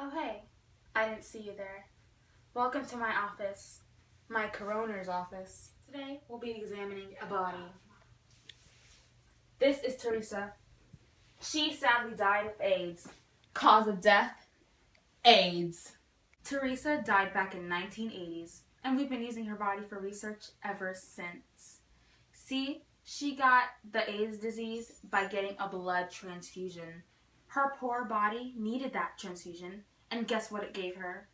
Oh hey, I didn't see you there. Welcome to my office, my coroner's office. Today we'll be examining a body. This is Teresa. She sadly died of AIDS. Cause of death? AIDS. Teresa died back in 1980s, and we've been using her body for research ever since. See, she got the AIDS disease by getting a blood transfusion. Her poor body needed that transfusion, and guess what it gave her?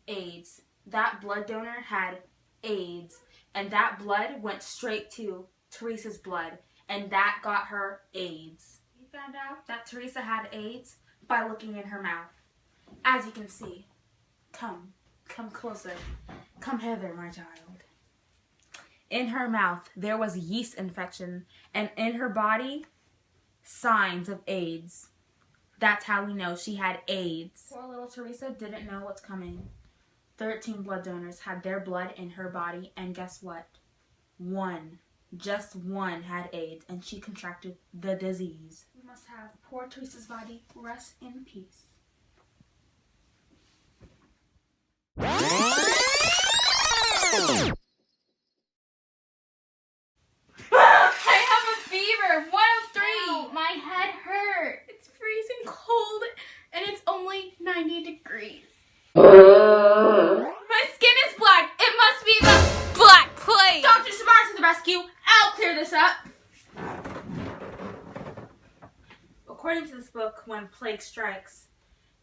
AIDS. That blood donor had AIDS, and that blood went straight to Teresa's blood, and that got her AIDS. We found out that Teresa had AIDS by looking in her mouth. As you can see, come closer. Come hither, my child. In her mouth, there was yeast infection, and in her body, signs of AIDS. That's how we know she had AIDS. Poor little Teresa didn't know what's coming. 13 blood donors had their blood in her body, and guess what? Just one had AIDS, and she contracted the disease. We must have poor Teresa's body rest in peace. I have a fever, 103. Ow, my head hurts. It's freezing cold and it's only 90 degrees. My skin is black. It must be the Black Plague. Dr. Shabar to the rescue. I'll clear this up. According to this book, When Plague Strikes,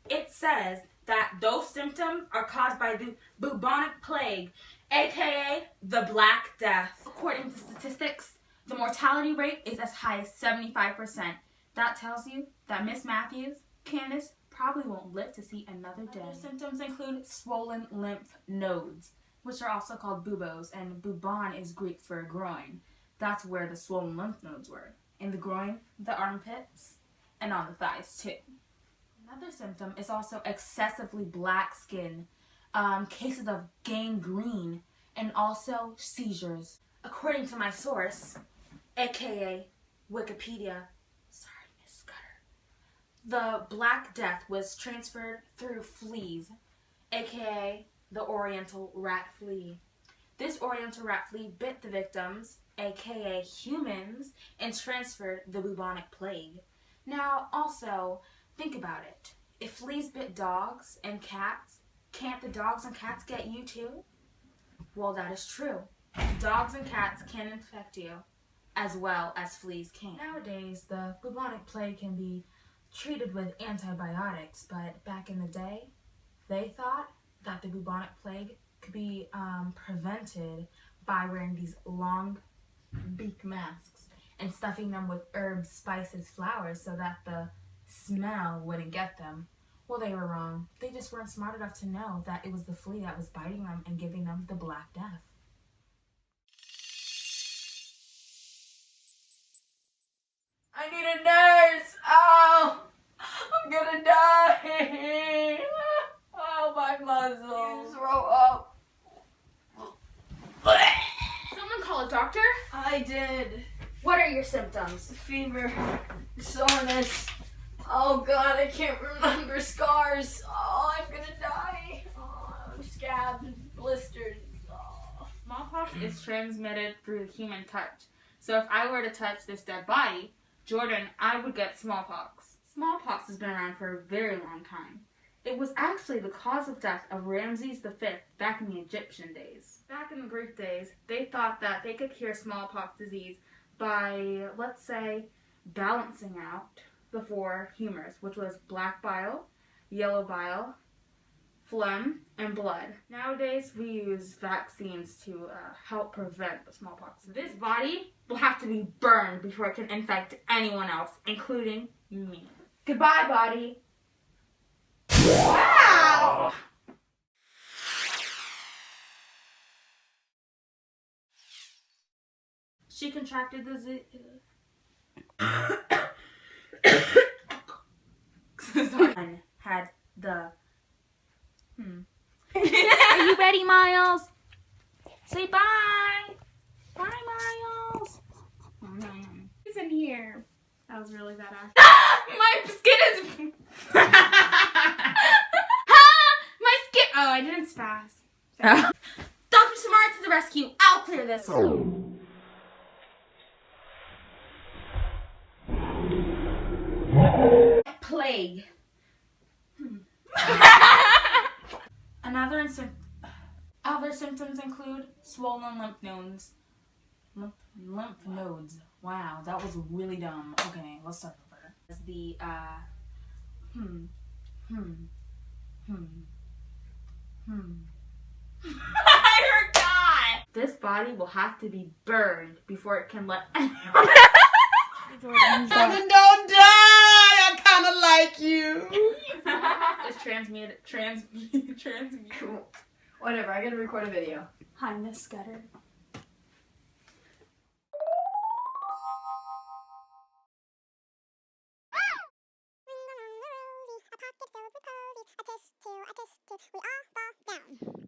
it says that those symptoms are caused by the bubonic plague, aka the Black Death. According to statistics, the mortality rate is as high as 75%. That tells you that Miss Matthews, Candace, probably won't live to see another day. Other symptoms include swollen lymph nodes, which are also called buboes, and bubon is Greek for groin. That's where the swollen lymph nodes were. In the groin, the armpits, and on the thighs too. Another symptom is also excessively black skin, cases of gangrene, and also seizures. According to my source, aka Wikipedia, sorry Miss Scudder, the Black Death was transferred through fleas, aka the Oriental rat flea. This Oriental rat flea bit the victims, aka humans, and transferred the bubonic plague. Now, also, think about it. If fleas bit dogs and cats, can't the dogs and cats get you too? Well, that is true. Dogs and cats can infect you as well as fleas can. Nowadays, the bubonic plague can be treated with antibiotics, but back in the day, they thought that the bubonic plague could be prevented by wearing these long beak masks and stuffing them with herbs, spices, flowers so that the smell wouldn't get them. Well, they were wrong. They just weren't smart enough to know that it was the flea that was biting them and giving them the Black Death. I need a nurse. Oh, I'm gonna die. Oh, my muscles. Throw up. Someone call a doctor? I did. What are your symptoms? Fever, soreness. Oh God, I can't remember scars. Oh, I'm gonna die. Oh, scabs, blisters. Oh. Smallpox is transmitted through human touch. So if I were to touch this dead body, Jordan, I would get smallpox. Smallpox has been around for a very long time. It was actually the cause of death of Ramses V back in the Egyptian days. Back in the Greek days, they thought that they could cure smallpox disease by, let's say, balancing out the four humors, which was black bile, yellow bile, phlegm, and blood. Nowadays, we use vaccines to help prevent the smallpox. This body will have to be burned before it can infect anyone else, including me. Goodbye, body. Wow! She contracted the had the Are you ready, Miles? Say bye. Bye, Miles. Who's in here? That was really bad. My skin is. Oh, I didn't spaz. Dr. Samara to the rescue. I'll clear this. Plague. Other symptoms include swollen lymph nodes. Lymph nodes. Wow, that was really dumb. Okay, let's start over. The I forgot. This body will have to be burned before it can let anyone. Don't die. I kind of like you. It's transmute. Whatever, I gotta record a video. Hi, Miss Scudder. A pocket filled with posies, a kiss to, we all fall down.